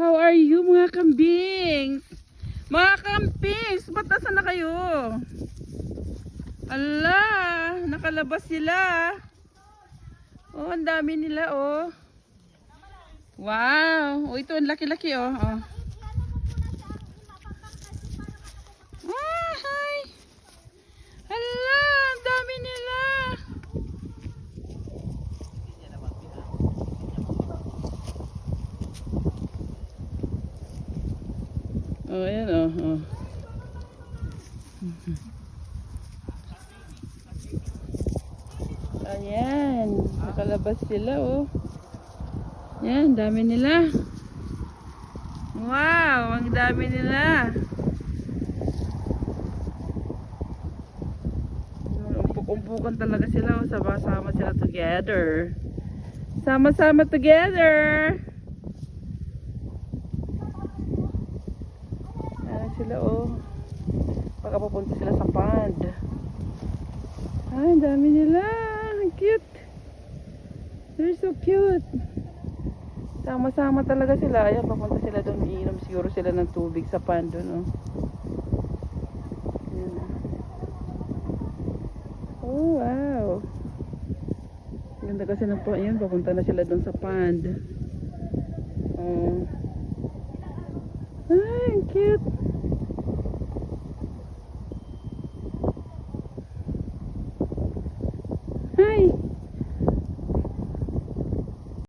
How are you mga kambings? Mga kambings, ba't nasa na kayo? Ala, nakalabas sila. Oh, ang dami nila oh. Wow, oh, ito ang laki-laki oh. Oh. Ah, hi. Ala, ang dami nila. Oh, ayan oh. Oh. Ayan, nakalabas sila oh. Yan, dami nila. Wow, ang dami nila. Umpuk-umpukan talaga sila oh. Sama-sama sila together. Sama-sama together. Ayan sila oh. Baka papunta sila sa pond. Ay, ang dami nila. Cute. They're so cute. Sama-sama talaga sila. Ayan, papunta sila doon. Iinom siguro sila ng tubig sa pond doon. Oh. Ayan. Oh, wow. Ganda kasi ng pond. Ayan, papunta na sila doon sa pond. Oh. Ay, cute.